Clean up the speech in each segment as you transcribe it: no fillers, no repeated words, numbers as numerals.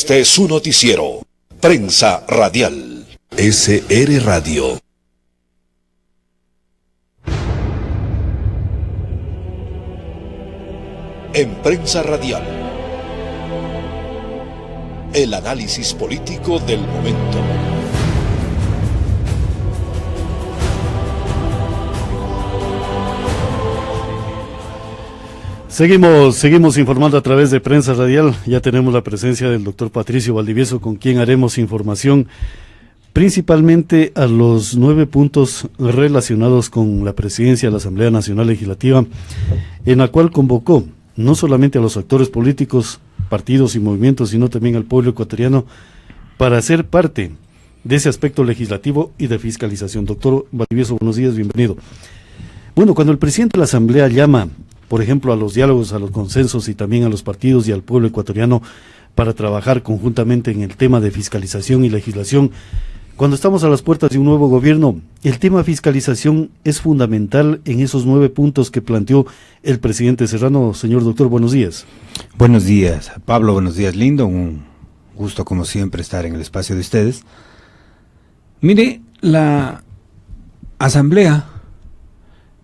Este es su noticiero. Prensa Radial. SR Radio. En Prensa Radial, el análisis político del momento. Seguimos informando a través de Prensa Radial. Ya tenemos la presencia del doctor Patricio Valdivieso, con quien haremos información principalmente a los 9 puntos relacionados con la presidencia de la Asamblea Nacional Legislativa, en la cual convocó no solamente a los actores políticos, partidos y movimientos, sino también al pueblo ecuatoriano para ser parte de ese aspecto legislativo y de fiscalización. Doctor Valdivieso, buenos días, bienvenido. Bueno, cuando el presidente de la Asamblea llama, por ejemplo, a los diálogos, a los consensos y también a los partidos y al pueblo ecuatoriano para trabajar conjuntamente en el tema de fiscalización y legislación, cuando estamos a las puertas de un nuevo gobierno, el tema fiscalización es fundamental en esos 9 puntos que planteó el presidente Serrano. Señor doctor, buenos días. Buenos días, Pablo, buenos días, Lindo. Un gusto, como siempre, estar en el espacio de ustedes. Mire, la Asamblea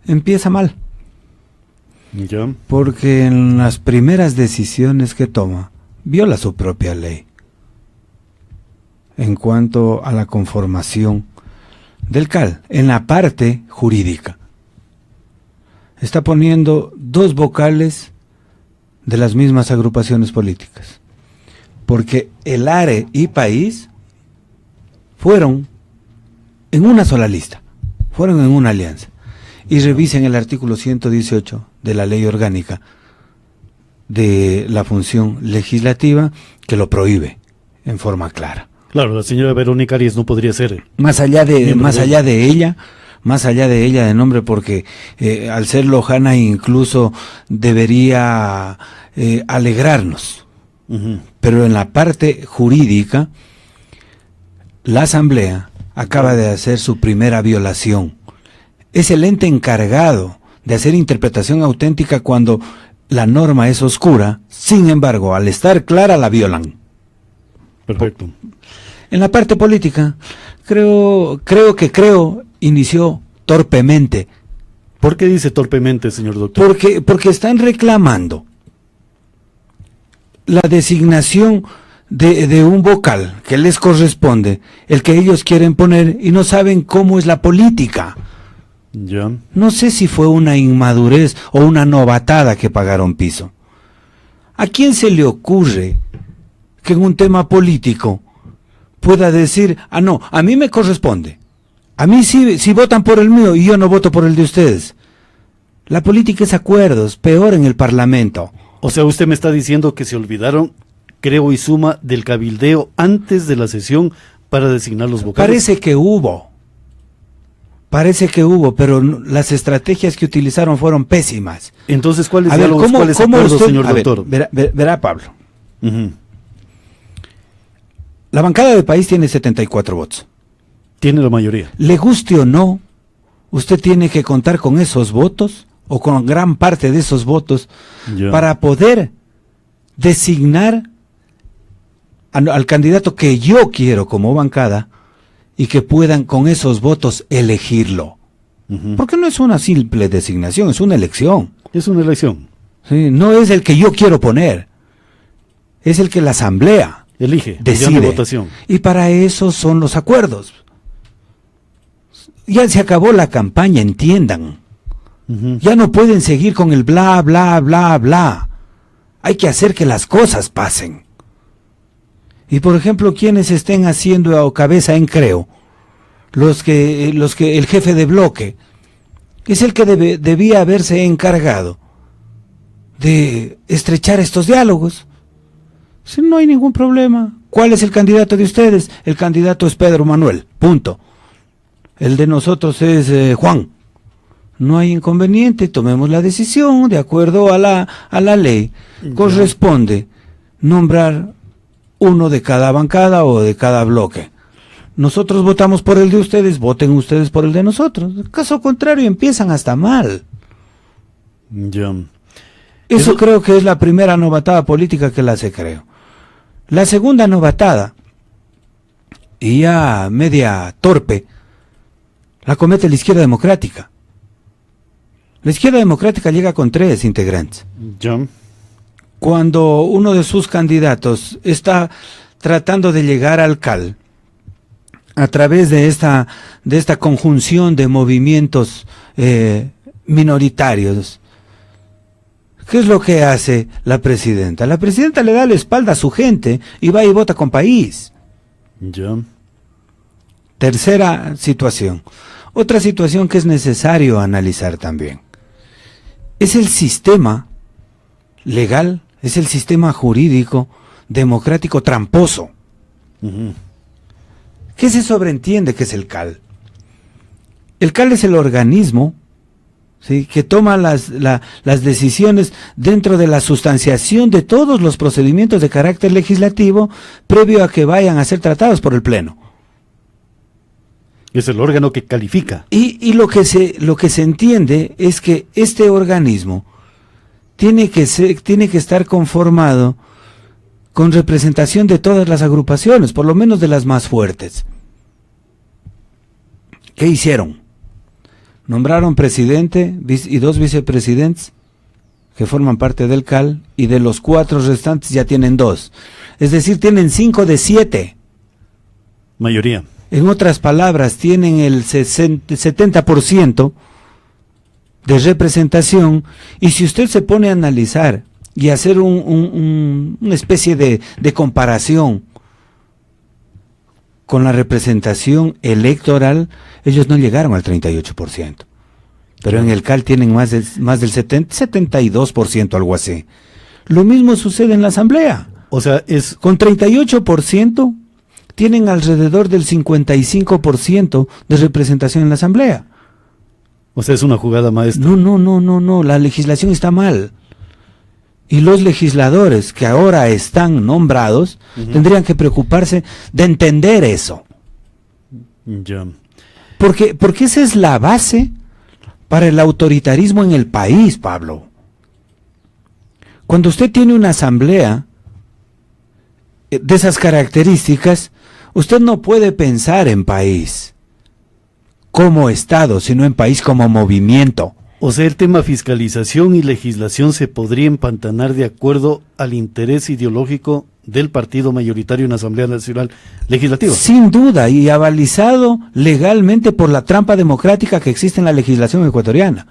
empieza mal. ¿Ya? Porque en las primeras decisiones que toma, viola su propia ley en cuanto a la conformación del CAL, en la parte jurídica. Está poniendo 2 vocales de las mismas agrupaciones políticas, porque el ARE y País fueron en una sola lista, fueron en una alianza. Y revisen el artículo 118 de la Ley Orgánica de la Función Legislativa, que lo prohíbe en forma clara. Claro, la señora Verónica Arias no podría ser. Más allá de ella de nombre, porque al ser lojana incluso debería alegrarnos. Uh-huh. Pero en la parte jurídica, la Asamblea acaba de hacer su primera violación. Es el ente encargado de hacer interpretación auténtica cuando la norma es oscura, sin embargo, al estar clara la violan. Perfecto. En la parte política, creo inició torpemente. ¿Por qué dice torpemente, señor doctor? Porque están reclamando la designación de un vocal que les corresponde, el que ellos quieren poner, y no saben cómo es la política. Ya. No sé si fue una inmadurez o una novatada que pagaron piso. ¿A quién se le ocurre que en un tema político pueda decir, no, a mí me corresponde? A mí sí votan por el mío y yo no voto por el de ustedes. La política es acuerdos, peor en el Parlamento. O sea, usted me está diciendo que se olvidaron, creo y suma, del cabildeo antes de la sesión para designar los vocales. Parece que hubo, pero las estrategias que utilizaron fueron pésimas. Entonces, ¿cuáles diálogos, cuáles acuerdos, señor doctor? Verá, Pablo. Uh-huh. La bancada de País tiene 74 votos. Tiene la mayoría. Le guste o no, usted tiene que contar con esos votos, o con gran parte de esos votos, para poder designar al candidato que yo quiero como bancada, y que puedan con esos votos elegirlo. Uh-huh. Porque no es una simple designación, es una elección. Es una elección. Sí, no es el que yo quiero poner, es el que la Asamblea elige, decide. Votación. Y para eso son los acuerdos. Ya se acabó la campaña, entiendan. Uh-huh. Ya no pueden seguir con el bla, bla, bla, bla. Hay que hacer que las cosas pasen. Y por ejemplo, quienes estén haciendo cabeza en Creo, los que el jefe de bloque es el que debía haberse encargado de estrechar estos diálogos. Si no hay ningún problema. ¿Cuál es el candidato de ustedes? El candidato es Pedro Manuel, punto. El de nosotros es Juan. No hay inconveniente, tomemos la decisión de acuerdo a la ley. Corresponde nombrar uno de cada bancada o de cada bloque. Nosotros votamos por el de ustedes, voten ustedes por el de nosotros. Caso contrario, empiezan hasta mal. Ya. Eso creo que es la primera novatada política que la hace, creo. La segunda novatada, y ya media torpe, la comete la izquierda democrática. La izquierda democrática llega con 3 integrantes. Ya. Cuando uno de sus candidatos está tratando de llegar al CAL a través de esta conjunción de movimientos minoritarios, ¿qué es lo que hace la presidenta? La presidenta le da la espalda a su gente y va y vota con país. Ya. Tercera situación. Otra situación que es necesario analizar también. Es el sistema legal, es el sistema jurídico democrático tramposo. Ujú. ¿Qué se sobreentiende que es el CAL? El CAL es el organismo, ¿sí?, que toma las decisiones dentro de la sustanciación de todos los procedimientos de carácter legislativo previo a que vayan a ser tratados por el Pleno. Es el órgano que califica. Y lo que se entiende es que este organismo tiene que estar conformado con representación de todas las agrupaciones, por lo menos de las más fuertes. ¿Qué hicieron? Nombraron presidente y 2 vicepresidentes que forman parte del CAL, y de los 4 restantes ya tienen 2. Es decir, tienen 5 de 7. Mayoría. En otras palabras, tienen el 70% de representación, y si usted se pone a analizar y hacer una especie de comparación con la representación electoral, ellos no llegaron al 38%. Pero en el CAL tienen más del 72%, algo así. Lo mismo sucede en la Asamblea. O sea, Con 38% tienen alrededor del 55% de representación en la Asamblea. O sea, es una jugada maestra. No, la legislación está mal. Y los legisladores que ahora están nombrados tendrían que preocuparse de entender eso. Ya. Porque esa es la base para el autoritarismo en el país, Pablo. Cuando usted tiene una asamblea de esas características, usted no puede pensar en país como Estado, sino en país como movimiento. O sea, el tema fiscalización y legislación se podría empantanar de acuerdo al interés ideológico del partido mayoritario en la Asamblea Nacional Legislativa. Sin duda, y avalizado legalmente por la trampa democrática que existe en la legislación ecuatoriana.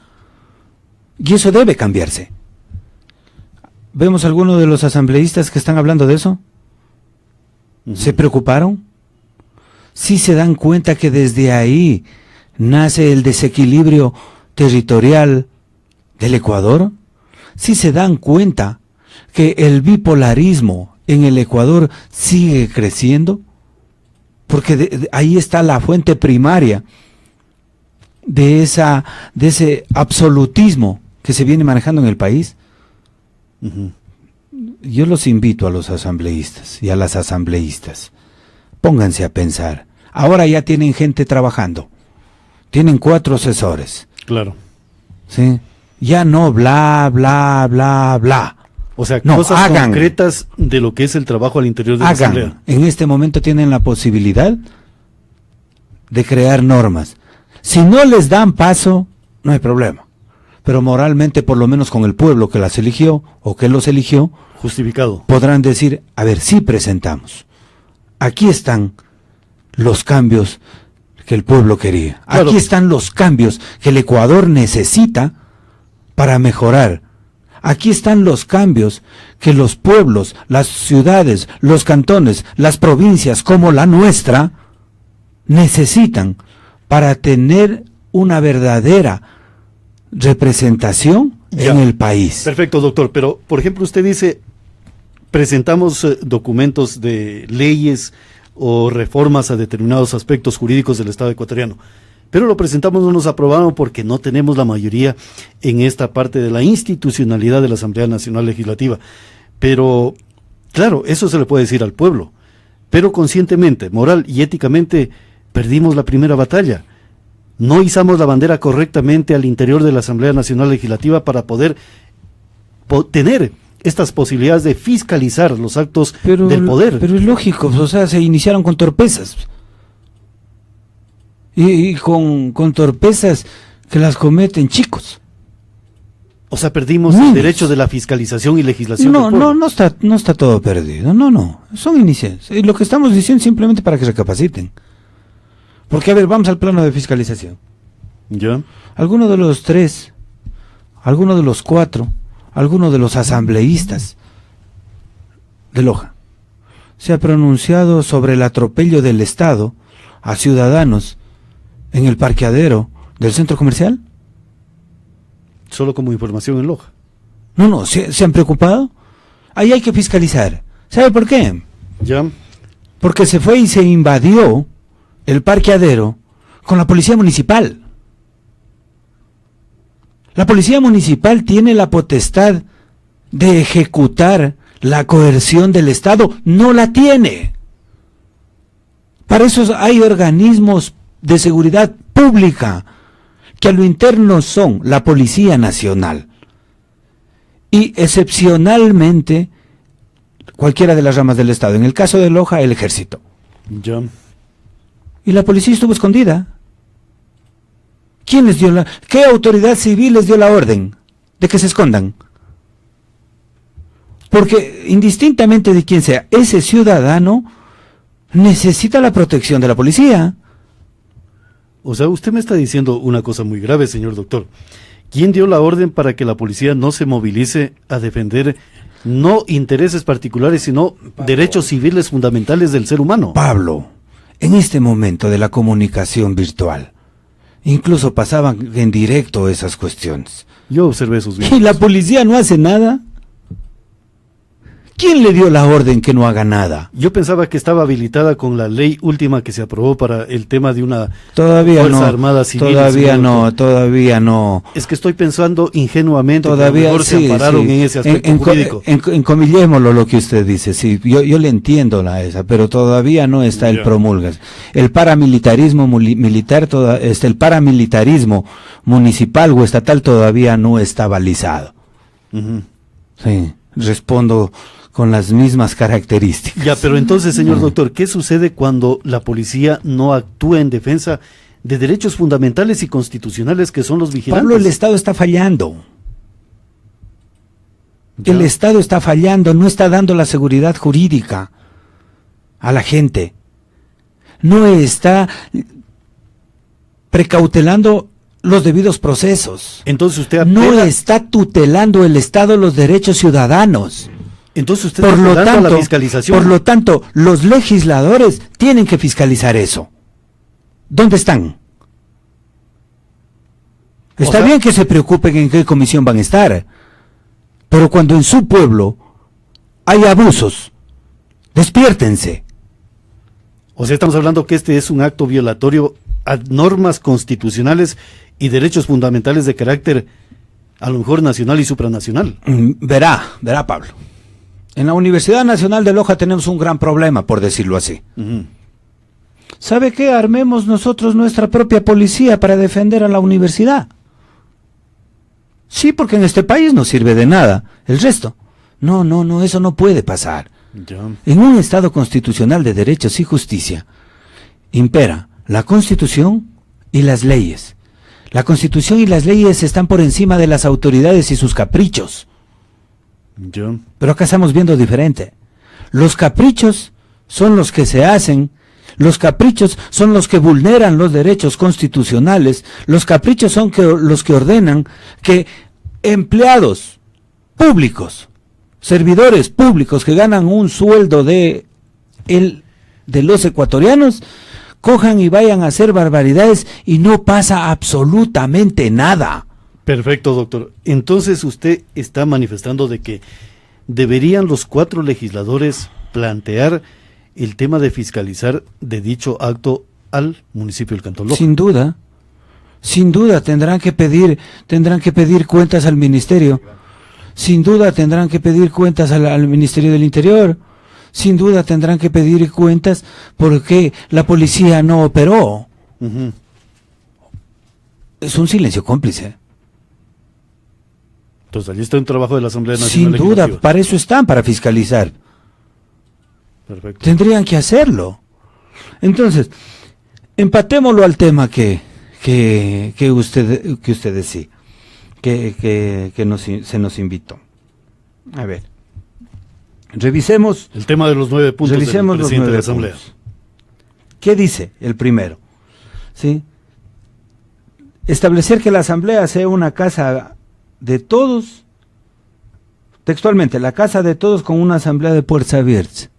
Y eso debe cambiarse. ¿Vemos algunos de los asambleístas que están hablando de eso? ¿Se preocuparon? ¿Sí se dan cuenta que desde ahí nace el desequilibrio territorial del Ecuador? ¿Sí se dan cuenta que el bipolarismo en el Ecuador sigue creciendo? Porque ahí está la fuente primaria de ese absolutismo que se viene manejando en el país. Yo los invito a los asambleístas y a las asambleístas, pónganse a pensar. Ahora ya tienen gente trabajando, tienen 4 asesores. Claro. ¿Sí? Ya no bla, bla, bla, bla. O sea, no, cosas hagan, concretas de lo que es el trabajo al interior de la Asamblea. En este momento tienen la posibilidad de crear normas. Si no les dan paso, no hay problema. Pero moralmente, por lo menos con el pueblo que las eligió o que los eligió, justificado, podrán decir, a ver, sí presentamos. Aquí están los cambios que el pueblo quería. Claro. Aquí están los cambios que el Ecuador necesita para mejorar. Aquí están los cambios que los pueblos, las ciudades, los cantones, las provincias como la nuestra necesitan para tener una verdadera representación en el país. Perfecto, doctor. Pero, por ejemplo, usted dice, presentamos documentos de leyes o reformas a determinados aspectos jurídicos del Estado ecuatoriano. Pero lo presentamos, no nos aprobaron porque no tenemos la mayoría en esta parte de la institucionalidad de la Asamblea Nacional Legislativa. Pero, claro, eso se le puede decir al pueblo. Pero conscientemente, moral y éticamente, perdimos la primera batalla. No izamos la bandera correctamente al interior de la Asamblea Nacional Legislativa para poder tener estas posibilidades de fiscalizar los actos del poder. Pero es lógico, o sea, se iniciaron con torpezas. Y con torpezas que las cometen chicos. O sea, perdimos el derecho de la fiscalización y legislación del pueblo. No está todo perdido. No. Son iniciativas. Y lo que estamos diciendo simplemente para que recapaciten. Porque, a ver, vamos al plano de fiscalización. ¿Ya? Alguno de los 3, alguno de los 4, alguno de los asambleístas de Loja se ha pronunciado sobre el atropello del Estado a ciudadanos en el parqueadero del centro comercial. Solo como información en Loja. No, ¿se han preocupado? Ahí hay que fiscalizar. ¿Sabe por qué? ¿Ya? Porque se fue y se invadió el parqueadero con la policía municipal. La policía municipal tiene la potestad de ejecutar la coerción del Estado. No la tiene. Para eso hay organismos de seguridad pública, que a lo interno son la Policía Nacional y excepcionalmente cualquiera de las ramas del Estado. En el caso de Loja, el Ejército. Ya. Y la policía estuvo escondida. ¿Quién les dio qué autoridad civil les dio la orden de que se escondan? Porque indistintamente de quién sea, ese ciudadano necesita la protección de la policía. O sea, usted me está diciendo una cosa muy grave, señor doctor. ¿Quién dio la orden para que la policía no se movilice a defender no intereses particulares, sino derechos civiles fundamentales del ser humano? Pablo, en este momento de la comunicación virtual, incluso pasaban en directo esas cuestiones. Yo observé esos videos. ¿Y la policía no hace nada? ¿Quién le dio la orden que no haga nada? Yo pensaba que estaba habilitada con la ley última que se aprobó para el tema de una Fuerza Armada Civil. Todavía no. Es que estoy pensando ingenuamente Todavía que a lo mejor se ampararon en ese aspecto jurídico. Encomillémoslo lo que usted dice, sí, yo le entiendo esa, pero todavía no está el promulgas. El paramilitarismo el paramilitarismo municipal o estatal todavía no está balizado. Sí, respondo con las mismas características. Ya, pero entonces, señor doctor, ¿qué sucede cuando la policía no actúa en defensa de derechos fundamentales y constitucionales que son los vigilantes? Pablo, el Estado está fallando. Ya. El Estado está fallando, no está dando la seguridad jurídica a la gente. No está precautelando los debidos procesos. Entonces usted no está tutelando el Estado los derechos ciudadanos. Entonces usted está apelando a la fiscalización. Por lo tanto, los legisladores tienen que fiscalizar eso. ¿Dónde están? Está bien que se preocupen en qué comisión van a estar, pero cuando en su pueblo hay abusos, despiértense. O sea, estamos hablando que este es un acto violatorio a normas constitucionales y derechos fundamentales de carácter a lo mejor nacional y supranacional. Verá, Pablo. En la Universidad Nacional de Loja tenemos un gran problema, por decirlo así. ¿Sabe qué? Armemos nosotros nuestra propia policía para defender a la universidad. Sí, porque en este país no sirve de nada. El resto. No, eso no puede pasar. Ya. En un Estado constitucional de derechos y justicia, impera la Constitución y las leyes. La Constitución y las leyes están por encima de las autoridades y sus caprichos. Ya. Pero acá estamos viendo diferente. Los caprichos son los que se hacen, los caprichos son los que vulneran los derechos constitucionales, los caprichos son los que ordenan que empleados públicos, servidores públicos que ganan un sueldo de los ecuatorianos, cojan y vayan a hacer barbaridades y no pasa absolutamente nada. Perfecto, doctor. Entonces usted está manifestando de que deberían los 4 legisladores plantear el tema de fiscalizar de dicho acto al municipio del Cantón Loja. Sin duda tendrán que pedir cuentas al ministerio. Sin duda tendrán que pedir cuentas al Ministerio del Interior. Sin duda tendrán que pedir cuentas porque la policía no operó. Es un silencio cómplice. Entonces allí está un trabajo de la Asamblea Nacional Sin duda, Legislativa. para eso están, para fiscalizar. Perfecto. Tendrían que hacerlo. Entonces, empatémoslo al tema que usted decía, se nos invitó. A ver, revisemos. El tema de los 9 puntos del Revisemos los presidente de la 9 Asamblea. puntos. ¿Qué dice el primero? ¿Sí? Establecer que la Asamblea sea una casa de todos, textualmente, la casa de todos con una asamblea de puertas abiertas.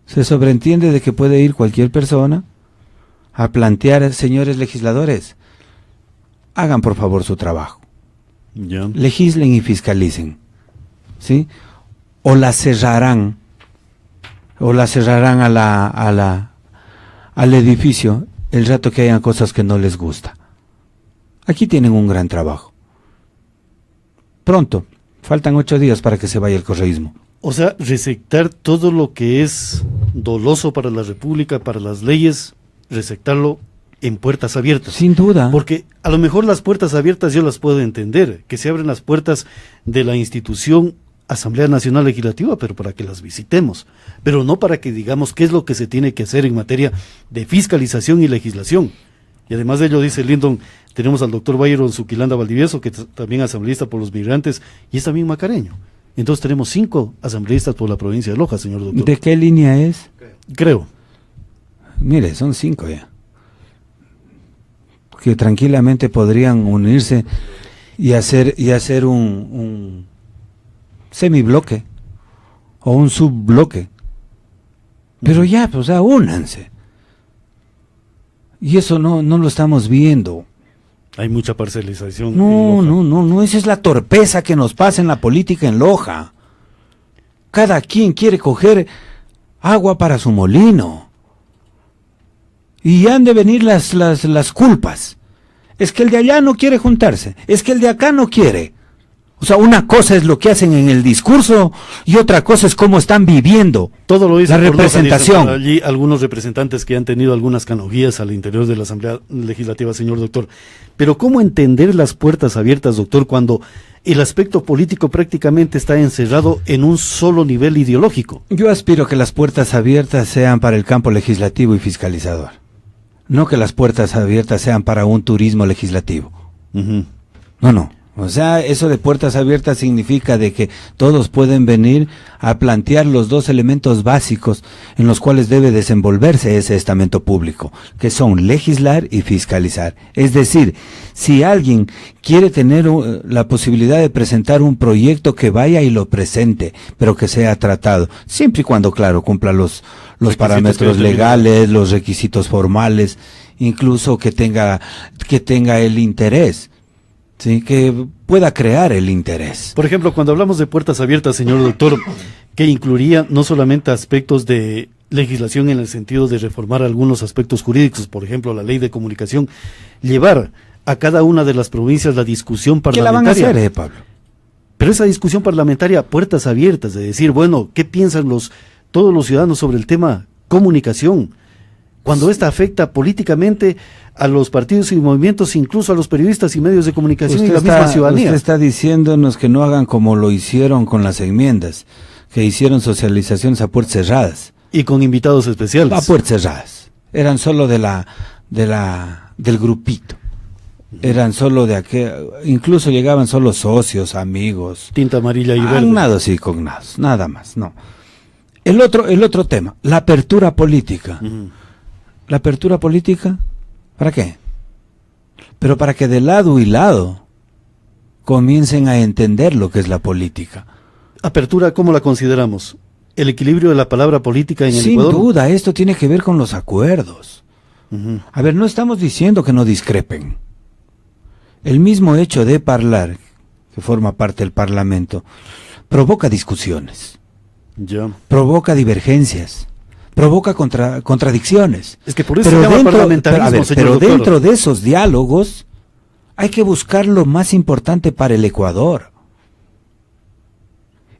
Se sobreentiende de que puede ir cualquier persona a plantear, señores legisladores, hagan por favor su trabajo. Ya. Legislen y fiscalicen, ¿sí? O la cerrarán al edificio el rato que hayan cosas que no les gusta. Aquí tienen un gran trabajo. Pronto, faltan 8 días para que se vaya el correísmo. O sea, resectar todo lo que es doloso para la República, para las leyes, resectarlo en puertas abiertas. Sin duda. Porque a lo mejor las puertas abiertas yo las puedo entender, que se abren las puertas de la institución Asamblea Nacional Legislativa, pero para que las visitemos, pero no para que digamos qué es lo que se tiene que hacer en materia de fiscalización y legislación. Y además de ello, dice Lyndon, tenemos al doctor Byron Zuquilanda Valdivieso, que es también asambleísta por los migrantes, y es también macareño. Entonces tenemos 5 asambleístas por la provincia de Loja, señor doctor. ¿De qué línea es? Creo. Mire, son 5 ya. Que tranquilamente podrían unirse y hacer un semibloque o un subbloque. Pero ya, pues, o sea, únanse. Y eso no lo estamos viendo. Hay mucha parcelización. No, esa es la torpeza que nos pasa en la política en Loja. Cada quien quiere coger agua para su molino. Y han de venir las culpas. Es que el de allá no quiere juntarse, es que el de acá no quiere. O sea, una cosa es lo que hacen en el discurso y otra cosa es cómo están viviendo todo lo dice la por representación. Loja, dicen allí algunos representantes que han tenido algunas canogías al interior de la Asamblea Legislativa, señor doctor. Pero ¿cómo entender las puertas abiertas, doctor, cuando el aspecto político prácticamente está encerrado en un solo nivel ideológico? Yo aspiro que las puertas abiertas sean para el campo legislativo y fiscalizador. No que las puertas abiertas sean para un turismo legislativo. Uh-huh. No. O sea, eso de puertas abiertas significa de que todos pueden venir a plantear los 2 elementos básicos en los cuales debe desenvolverse ese estamento público, que son legislar y fiscalizar. Es decir, si alguien quiere tener la posibilidad de presentar un proyecto, que vaya y lo presente, pero que sea tratado, siempre y cuando, claro, cumpla los parámetros legales, los requisitos formales, incluso que tenga el interés. Sí, que pueda crear el interés. Por ejemplo, cuando hablamos de puertas abiertas, señor doctor, que incluiría no solamente aspectos de legislación en el sentido de reformar algunos aspectos jurídicos, por ejemplo, la ley de comunicación, llevar a cada una de las provincias la discusión parlamentaria. ¿Qué la van a hacer, Pablo? Pero esa discusión parlamentaria, puertas abiertas, de decir, bueno, ¿qué piensan todos los ciudadanos sobre el tema comunicación? Cuando esta afecta políticamente a los partidos y movimientos, incluso a los periodistas y medios de comunicación y la misma ciudadanía. Usted está diciéndonos que no hagan como lo hicieron con las enmiendas, que hicieron socializaciones a puertas cerradas. Y con invitados especiales. A puertas cerradas. Eran solo del grupito. Eran solo de aquel, incluso llegaban solo socios, amigos. Tinta amarilla y verde. Agnados y cognados, nada más, no. El otro tema, la apertura política. Uh-huh. La apertura política, ¿para qué? Pero para que de lado y lado comiencen a entender lo que es la política. Apertura, ¿cómo la consideramos? ¿El equilibrio de la palabra política en el Ecuador? Sin duda, esto tiene que ver con los acuerdos. Uh-huh. A ver, no estamos diciendo que no discrepen. El mismo hecho de hablar, que forma parte del Parlamento, provoca discusiones, provoca divergencias, provoca contradicciones. Es que por eso se llama parlamentarismo, pero dentro de esos diálogos hay que buscar lo más importante para el Ecuador.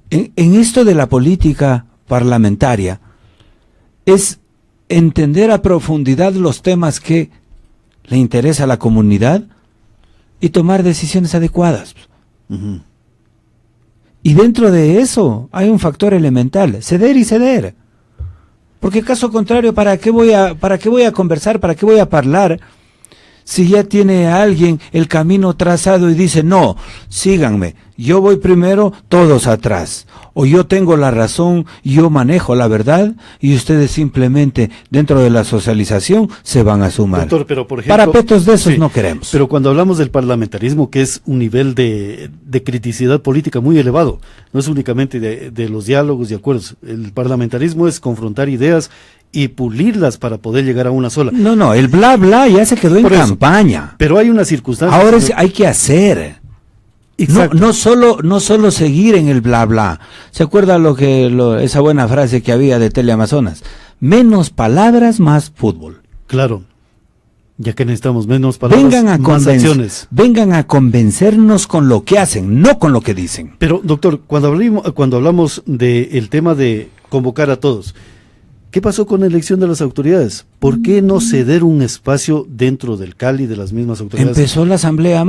En esto de la política parlamentaria es entender a profundidad los temas que le interesa a la comunidad y tomar decisiones adecuadas. Ujú. Y dentro de eso hay un factor elemental, ceder y ceder. Porque caso contrario, ¿para qué voy a conversar? ¿Para qué voy a hablar? Si ya tiene alguien el camino trazado y dice, no, síganme, yo voy primero, todos atrás. O yo tengo la razón, yo manejo la verdad y ustedes simplemente dentro de la socialización se van a sumar. Doctor, pero por ejemplo, parapetos de esos sí, no queremos. Pero cuando hablamos del parlamentarismo, que es un nivel de criticidad política muy elevado, no es únicamente de los diálogos y acuerdos. El parlamentarismo es confrontar ideas y pulirlas para poder llegar a una sola. No, el bla bla ya se quedó en campaña. Pero hay una circunstancia. Ahora hay que hacer. No solo seguir en el bla bla. ¿Se acuerda esa buena frase que había de Teleamazonas? Menos palabras, más fútbol. Claro. Ya que necesitamos menos palabras, más acciones. Vengan a convencernos con lo que hacen, no con lo que dicen. Pero, doctor, cuando hablamos del tema de convocar a todos, ¿qué pasó con la elección de las autoridades? ¿Por qué no ceder un espacio dentro del Cali de las mismas autoridades? Empezó la asamblea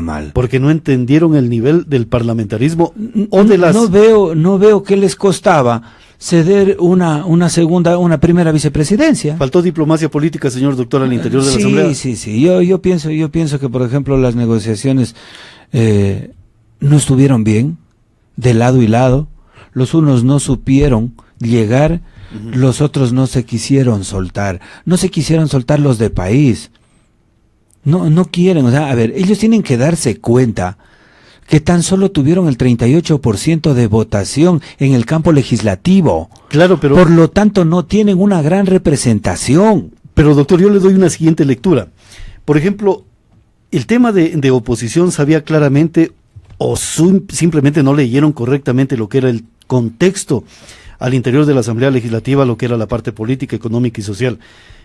mal. Porque no entendieron el nivel del parlamentarismo o de las... No veo qué les costaba ceder una primera vicepresidencia. Faltó diplomacia política, señor doctor, al interior de la asamblea. Sí. Yo pienso que, por ejemplo, las negociaciones no estuvieron bien, de lado y lado. Los unos no supieron llegar, los otros no se quisieron soltar. No se quisieron soltar los de país. No quieren, o sea, a ver, ellos tienen que darse cuenta que tan solo tuvieron el 38% de votación en el campo legislativo. Claro, pero... Por lo tanto, no tienen una gran representación. Pero, doctor, yo le doy una siguiente lectura. Por ejemplo, el tema de oposición sabía claramente o simplemente no leyeron correctamente lo que era el contexto al interior de la Asamblea Legislativa, lo que era la parte política, económica y social.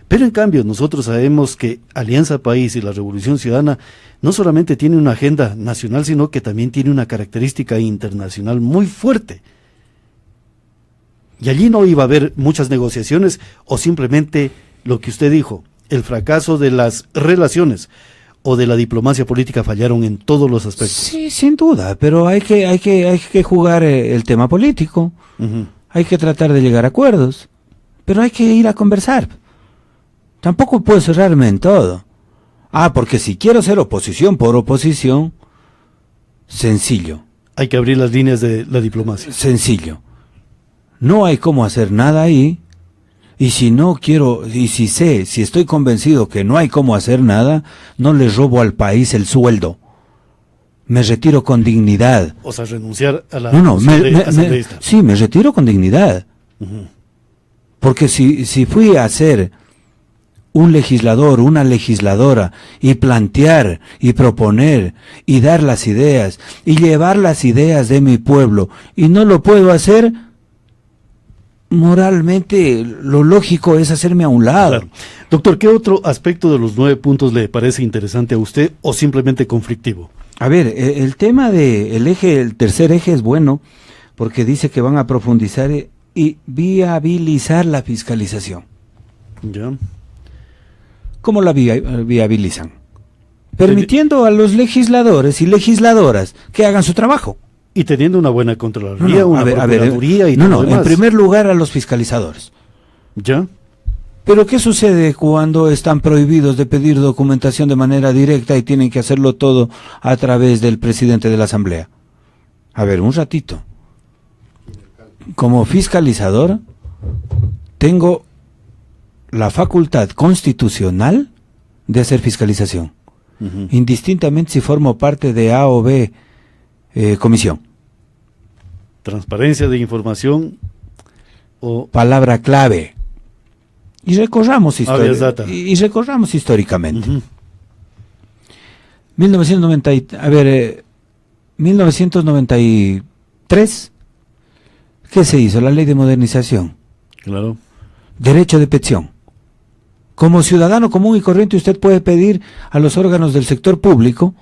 Pero en cambio nosotros sabemos que Alianza País y la Revolución Ciudadana no solamente tiene una agenda nacional, sino que también tiene una característica internacional muy fuerte. Y allí no iba a haber muchas negociaciones o simplemente lo que usted dijo, el fracaso de las relaciones o de la diplomacia política fallaron en todos los aspectos. Sí, sin duda, pero hay que jugar el tema político, hay que tratar de llegar a acuerdos, pero hay que ir a conversar. Tampoco puedo cerrarme en todo. Porque si quiero ser oposición por oposición, sencillo. Hay que abrir las líneas de la diplomacia. Sencillo. No hay cómo hacer nada ahí, y si estoy convencido que no hay cómo hacer nada, no le robo al país el sueldo. Me retiro con dignidad. O sea, renunciar a la... Sí, me retiro con dignidad. Porque si fui a ser un legislador, una legisladora, y plantear, y proponer, y dar las ideas, y llevar las ideas de mi pueblo, y no lo puedo hacer, moralmente lo lógico es hacerme a un lado. Claro. Doctor, ¿qué otro aspecto de los 9 puntos le parece interesante a usted o simplemente conflictivo? A ver, el tema el tercer eje es bueno, porque dice que van a profundizar y viabilizar la fiscalización. Ya. ¿Cómo la viabilizan? Permitiendo a los legisladores y legisladoras que hagan su trabajo. Y teniendo una buena Contraloría, una Procuraduría y todo lo demás. En primer lugar a los fiscalizadores. ¿Ya? Pero ¿qué sucede cuando están prohibidos de pedir documentación de manera directa y tienen que hacerlo todo a través del presidente de la Asamblea? A ver, un ratito. Como fiscalizador, tengo la facultad constitucional de hacer fiscalización, indistintamente si formo parte de A o B comisión. Transparencia de información o... Palabra clave. Y recorramos históricamente. 1993, ¿qué se hizo? La ley de modernización. Claro. Derecho de petición. Como ciudadano común y corriente usted puede pedir a los órganos del sector público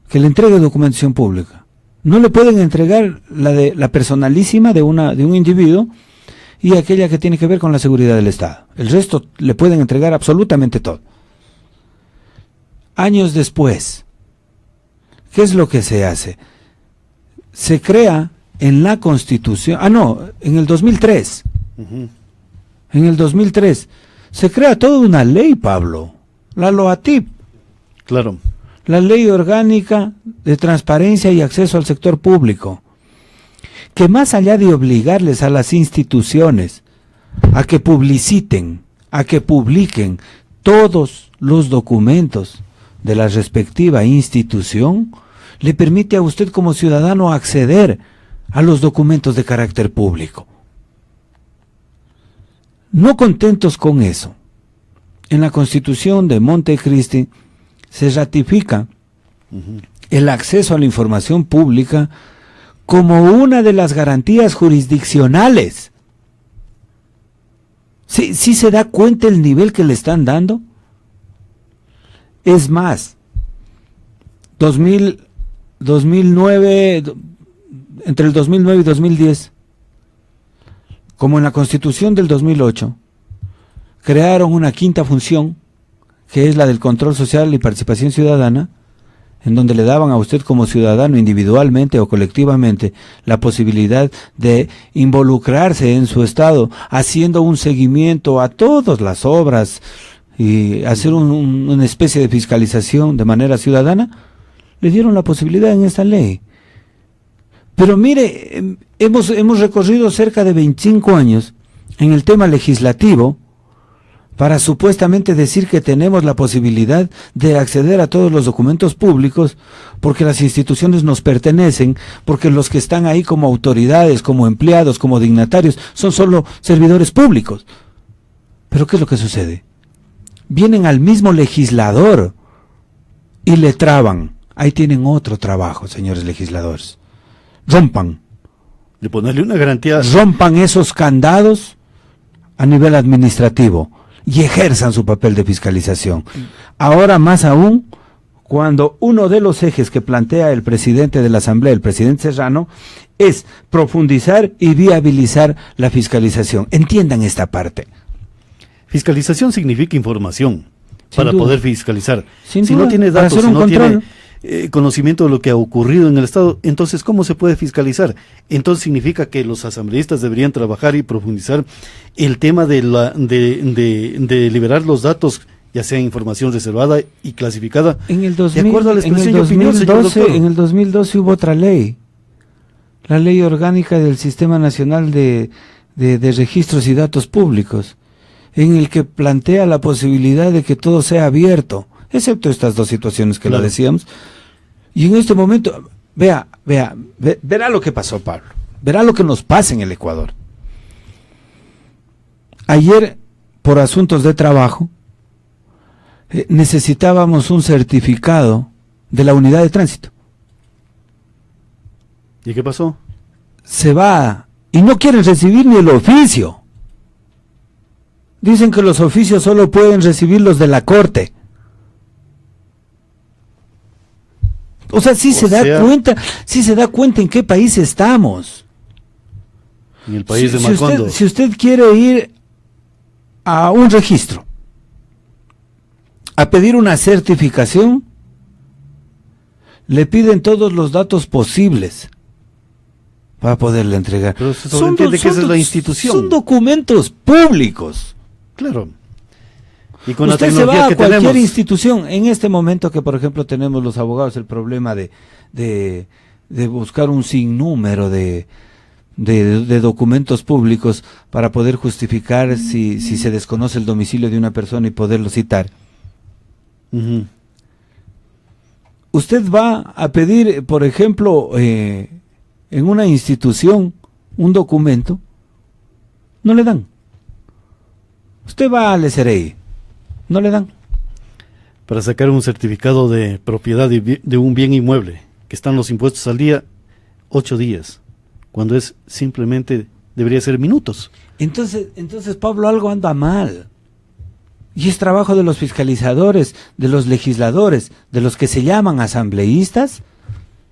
que le entregue documentación pública. No le pueden entregar la personalísima de un individuo y aquella que tiene que ver con la seguridad del Estado. El resto le pueden entregar absolutamente todo. Años después, ¿qué es lo que se hace? Se crea en la Constitución, en el 2003. En el 2003 se crea toda una ley, Pablo, la LOATIP. Claro. La Ley Orgánica de Transparencia y Acceso al Sector Público, que más allá de obligarles a las instituciones a que publiciten, a que publiquen todos los documentos de la respectiva institución, le permite a usted como ciudadano acceder a los documentos de carácter público. No contentos con eso, en la Constitución de Montecristi se ratifica el acceso a la información pública como una de las garantías jurisdiccionales. ¿Sí se da cuenta el nivel que le están dando? Es más, 2009, entre el 2009 y 2010, como en la Constitución del 2008, crearon una quinta función, que es la del control social y participación ciudadana, en donde le daban a usted como ciudadano individualmente o colectivamente la posibilidad de involucrarse en su estado, haciendo un seguimiento a todas las obras y hacer una especie de fiscalización de manera ciudadana. Le dieron la posibilidad en esta ley. Pero mire, hemos recorrido cerca de 25 años en el tema legislativo para supuestamente decir que tenemos la posibilidad de acceder a todos los documentos públicos porque las instituciones nos pertenecen, porque los que están ahí como autoridades, como empleados, como dignatarios, son solo servidores públicos. Pero ¿qué es lo que sucede? Vienen al mismo legislador y le traban. Ahí tienen otro trabajo, señores legisladores. Rompan. De ponerle una garantía. Rompan esos candados a nivel administrativo y ejerzan su papel de fiscalización. Ahora más aún, cuando uno de los ejes que plantea el presidente de la Asamblea, el presidente Serrano, es profundizar y viabilizar la fiscalización. Entiendan esta parte. Fiscalización significa información para poder fiscalizar. Si no tiene datos, si no tiene conocimiento de lo que ha ocurrido en el Estado, entonces ¿cómo se puede fiscalizar? Entonces significa que los asambleístas deberían trabajar y profundizar el tema de liberar los datos, ya sea información reservada y clasificada, de acuerdo a la expresión y opinión, señor doctor. En el 2012 hubo otra ley, la Ley Orgánica del Sistema Nacional de Registros y Datos Públicos, en el que plantea la posibilidad de que todo sea abierto, excepto estas dos situaciones que lo decíamos. Y en este momento, verá lo que pasó, Pablo. Verá lo que nos pasa en el Ecuador. Ayer, por asuntos de trabajo, necesitábamos un certificado de la unidad de tránsito. ¿Y qué pasó? Se va y no quieren recibir ni el oficio. Dicen que los oficios solo pueden recibir los de la corte. O sea, sí se da cuenta en qué país estamos. En el país de Macondo. Si usted quiere ir a un registro, a pedir una certificación, le piden todos los datos posibles para poderle entregar. Pero se entiende que esa es la institución. Son documentos públicos. Claro. Y con usted se va a cualquier institución, en este momento que por ejemplo tenemos los abogados el problema de buscar un sinnúmero de documentos públicos para poder justificar si se desconoce el domicilio de una persona y poderlo citar. Usted va a pedir, por ejemplo, en una institución un documento, no le dan. Usted va al SRI, no le dan. Para sacar un certificado de propiedad de un bien inmueble, que están los impuestos al día, 8 días, cuando es simplemente, debería ser minutos. Entonces Pablo, algo anda mal. Y es trabajo de los fiscalizadores, de los legisladores, de los que se llaman asambleístas,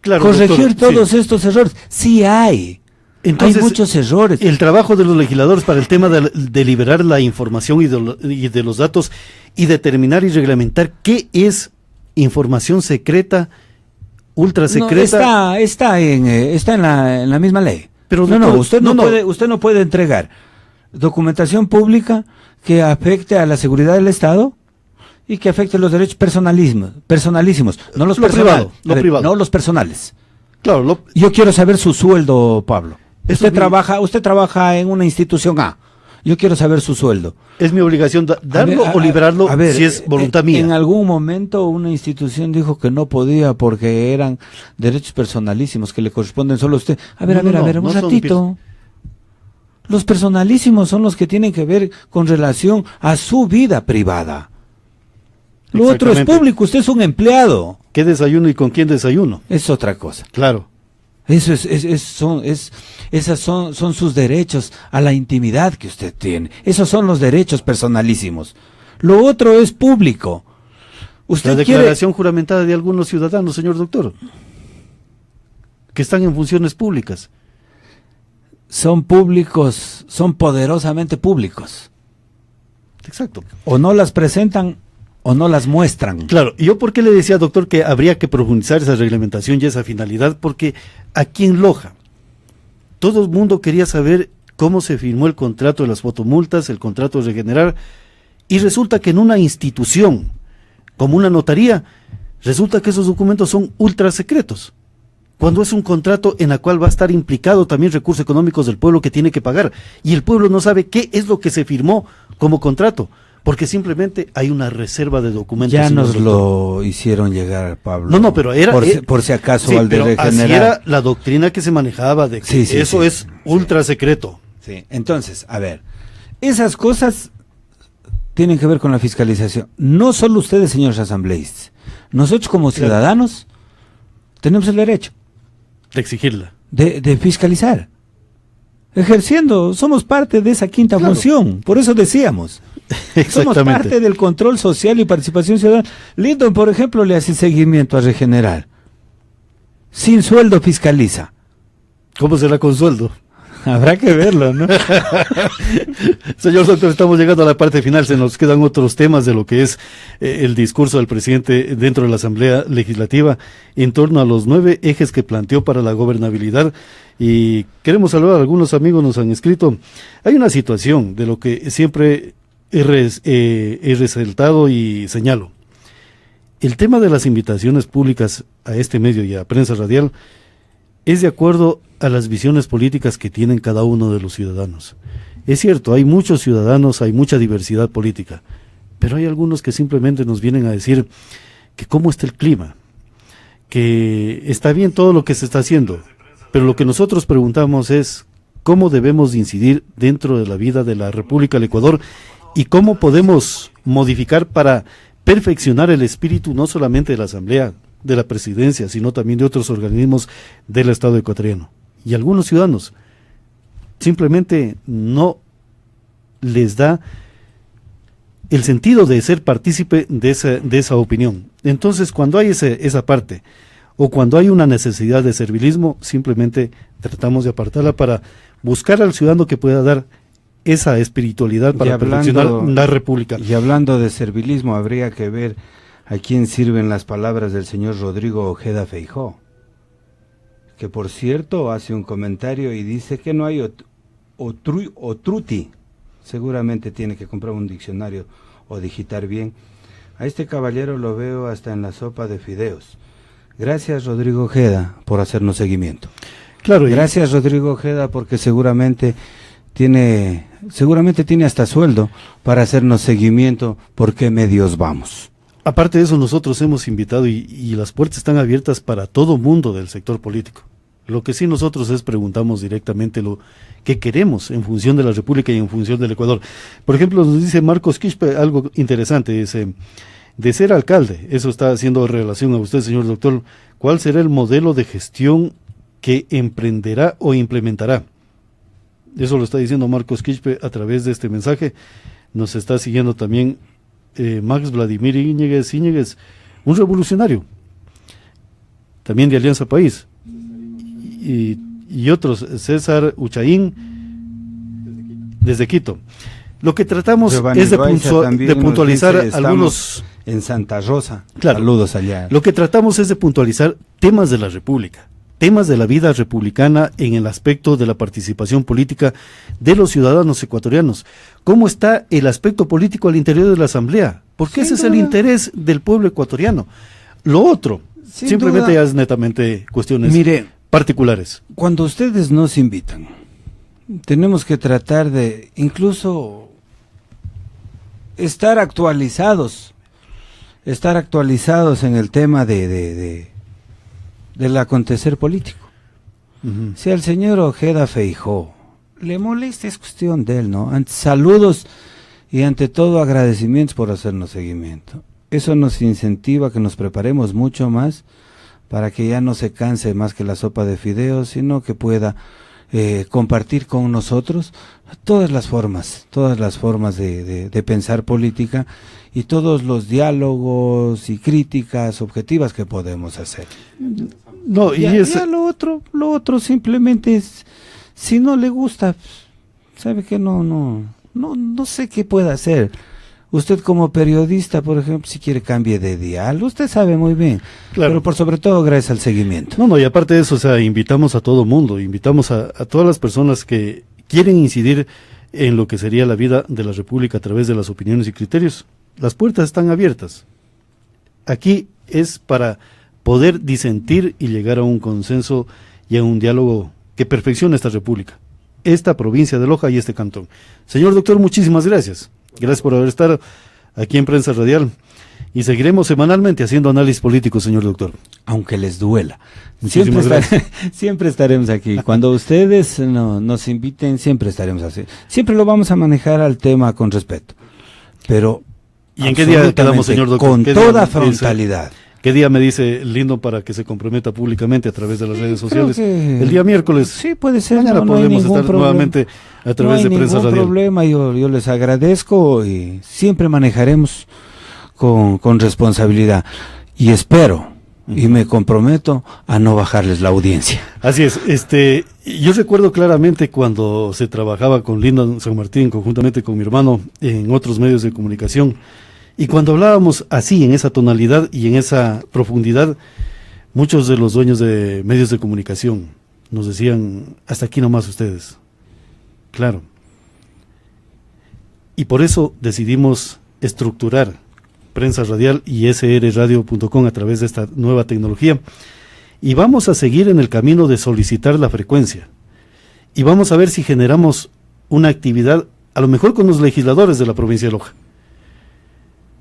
claro, corregir doctor, todos estos errores. Sí hay. Entonces, hay muchos errores. El trabajo de los legisladores para el tema de liberar la información y de los datos y determinar y reglamentar qué es información secreta ultra secreta. Está en la misma ley. Pero usted no puede entregar documentación pública que afecte a la seguridad del Estado y que afecte los derechos personalísimos, no los personales, no los personales. Claro, yo quiero saber su sueldo, Pablo. Usted trabaja en una institución A. Yo quiero saber su sueldo. Es mi obligación darlo o liberarlo si es voluntad mía. En algún momento una institución dijo que no podía porque eran derechos personalísimos que le corresponden solo a usted. A ver, un ratito. Los personalísimos son los que tienen que ver con relación a su vida privada. Lo otro es público, usted es un empleado. ¿Qué desayuno y con quién desayuno? Es otra cosa. Claro. Esas son sus derechos a la intimidad que usted tiene. Esos son los derechos personalísimos. Lo otro es público. La declaración juramentada de algunos ciudadanos, señor doctor, que están en funciones públicas. Son públicos, son poderosamente públicos. Exacto. O no las presentan o no las muestran. Claro, ¿y yo por qué le decía, doctor, que habría que profundizar esa reglamentación y esa finalidad? Porque aquí en Loja, todo el mundo quería saber cómo se firmó el contrato de las fotomultas, el contrato de regenerar, y resulta que en una institución, como una notaría, resulta que esos documentos son ultra secretos, cuando es un contrato en el cual va a estar implicado también recursos económicos del pueblo que tiene que pagar, y el pueblo no sabe qué es lo que se firmó como contrato, porque simplemente hay una reserva de documentos. Ya nos lo hicieron llegar, Pablo. No, pero era... Por si acaso, sí, al de regenerar. Así era la doctrina que se manejaba, de que eso es ultra secreto. Sí, entonces, a ver, esas cosas tienen que ver con la fiscalización. No solo ustedes, señores asambleístas. Nosotros como ciudadanos tenemos el derecho de exigirla. De fiscalizar. Ejerciendo, somos parte de esa quinta función. Por eso decíamos... Somos parte del control social y participación ciudadana. Lyndon, por ejemplo, le hace seguimiento a regenerar. Sin sueldo fiscaliza. ¿Cómo será con sueldo? Habrá que verlo, ¿no? Señor doctor, estamos llegando a la parte final. Se nos quedan otros temas de lo que es el discurso del presidente dentro de la Asamblea Legislativa en torno a los 9 ejes que planteó para la gobernabilidad. Y queremos saludar a algunos amigos, nos han escrito. Hay una situación de lo que siempre he resaltado y señalo. El tema de las invitaciones públicas a este medio y a Prensa Radial es de acuerdo a las visiones políticas que tienen cada uno de los ciudadanos. Es cierto, hay muchos ciudadanos, hay mucha diversidad política, pero hay algunos que simplemente nos vienen a decir que cómo está el clima, que está bien todo lo que se está haciendo, pero lo que nosotros preguntamos es cómo debemos incidir dentro de la vida de la República del Ecuador y cómo podemos modificar para perfeccionar el espíritu no solamente de la Asamblea, de la Presidencia, sino también de otros organismos del Estado ecuatoriano. Y algunos ciudadanos simplemente no les da el sentido de ser partícipe de esa opinión. Entonces, cuando hay esa parte, o cuando hay una necesidad de servilismo, simplemente tratamos de apartarla para buscar al ciudadano que pueda dar esa espiritualidad para perfeccionar la República. Y hablando de servilismo, habría que ver a quién sirven las palabras del señor Rodrigo Ojeda Feijó, que por cierto hace un comentario y dice que no hay otruti. Seguramente tiene que comprar un diccionario o digitar bien. A este caballero lo veo hasta en la sopa de fideos. Gracias, Rodrigo Ojeda, por hacernos seguimiento. Claro. Gracias, Rodrigo Ojeda, porque seguramente tiene hasta sueldo para hacernos seguimiento por qué medios vamos. Aparte de eso, nosotros hemos invitado y las puertas están abiertas para todo mundo del sector político. Lo que sí nosotros preguntamos directamente lo que queremos en función de la República y en función del Ecuador. Por ejemplo, nos dice Marcos Quispe algo interesante, dice, de ser alcalde, eso está haciendo relación a usted, señor doctor, ¿cuál será el modelo de gestión que emprenderá o implementará? Eso lo está diciendo Marcos Quispe a través de este mensaje. Nos está siguiendo también Max Vladimir Íñiguez, un revolucionario, también de Alianza País, y otros, César Uchaín, desde Quito. Lo que tratamos Giovanni es de Baiza también puntualizar nos dice, algunos... en Santa Rosa. Claro. Saludos allá. Lo que tratamos es de puntualizar temas de la República, temas de la vida republicana en el aspecto de la participación política de los ciudadanos ecuatorianos. ¿Cómo está el aspecto político al interior de la Asamblea? Porque ese es el interés del pueblo ecuatoriano. Lo otro, simplemente ya es netamente cuestiones particulares. Cuando ustedes nos invitan, tenemos que tratar de incluso estar actualizados en el tema del acontecer político. Si al señor Ojeda Feijóo le molesta, es cuestión de él, ¿no? Saludos y ante todo agradecimientos por hacernos seguimiento. Eso nos incentiva a que nos preparemos mucho más para que ya no se canse más que la sopa de fideos, sino que pueda compartir con nosotros todas las formas de pensar política y todos los diálogos y críticas objetivas que podemos hacer. No, y ya lo otro simplemente es, si no le gusta, sabe que no sé qué puede hacer. Usted como periodista, por ejemplo, si quiere cambie de dial, usted sabe muy bien, claro. Pero por sobre todo gracias al seguimiento. No, y aparte de eso, o sea, invitamos a todo mundo, invitamos a todas las personas que quieren incidir en lo que sería la vida de la República a través de las opiniones y criterios. Las puertas están abiertas. Aquí es para poder disentir y llegar a un consenso y a un diálogo que perfeccione esta República, esta provincia de Loja y este cantón. Señor doctor, muchísimas gracias. Gracias por haber estado aquí en Prensa Radial y seguiremos semanalmente haciendo análisis político, señor doctor. Aunque les duela. Siempre estaremos aquí. Cuando ustedes nos inviten, siempre estaremos así. Siempre lo vamos a manejar al tema con respeto. Pero ¿y en qué día quedamos, señor doctor? Con toda frontalidad. ¿Qué día me dice lindo para que se comprometa públicamente a través de las redes sociales? El día miércoles. Sí, puede ser. Mañana podemos estar nuevamente a través de Prensa Radial. No hay ningún problema, yo les agradezco y siempre manejaremos con responsabilidad. Y espero y me comprometo a no bajarles la audiencia. Así es. Yo recuerdo claramente cuando se trabajaba con Linda San Martín, conjuntamente con mi hermano, en otros medios de comunicación. Y cuando hablábamos así, en esa tonalidad y en esa profundidad, muchos de los dueños de medios de comunicación nos decían, hasta aquí nomás ustedes. Claro. Y por eso decidimos estructurar Prensa Radial y srradio.com a través de esta nueva tecnología. Y vamos a seguir en el camino de solicitar la frecuencia. Y vamos a ver si generamos una actividad, a lo mejor con los legisladores de la provincia de Loja.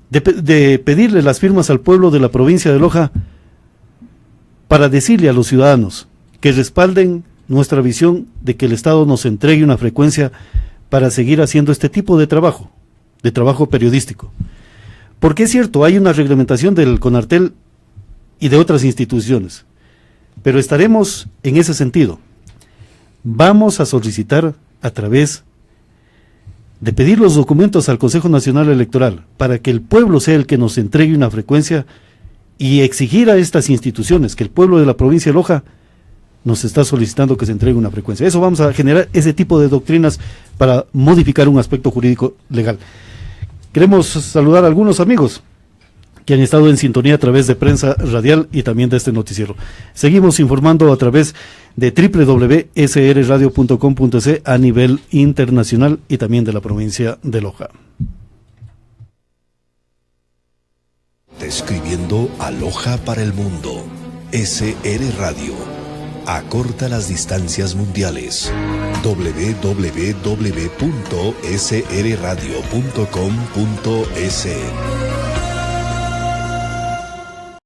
De pedirle las firmas al pueblo de la provincia de Loja para decirle a los ciudadanos que respalden nuestra visión de que el Estado nos entregue una frecuencia para seguir haciendo este tipo de trabajo periodístico. Porque es cierto, hay una reglamentación del CONARTEL y de otras instituciones, pero estaremos en ese sentido. Vamos a solicitar a través de pedir los documentos al Consejo Nacional Electoral para que el pueblo sea el que nos entregue una frecuencia y exigir a estas instituciones que el pueblo de la provincia de Loja nos está solicitando que se entregue una frecuencia. Eso vamos a generar ese tipo de doctrinas para modificar un aspecto jurídico legal. Queremos saludar a algunos amigos que han estado en sintonía a través de Prensa Radial y también de este noticiero. Seguimos informando a través de www.srradio.com.es a nivel internacional y también de la provincia de Loja. Describiendo a Loja para el mundo. SR Radio. Acorta las distancias mundiales. www.srradio.com.es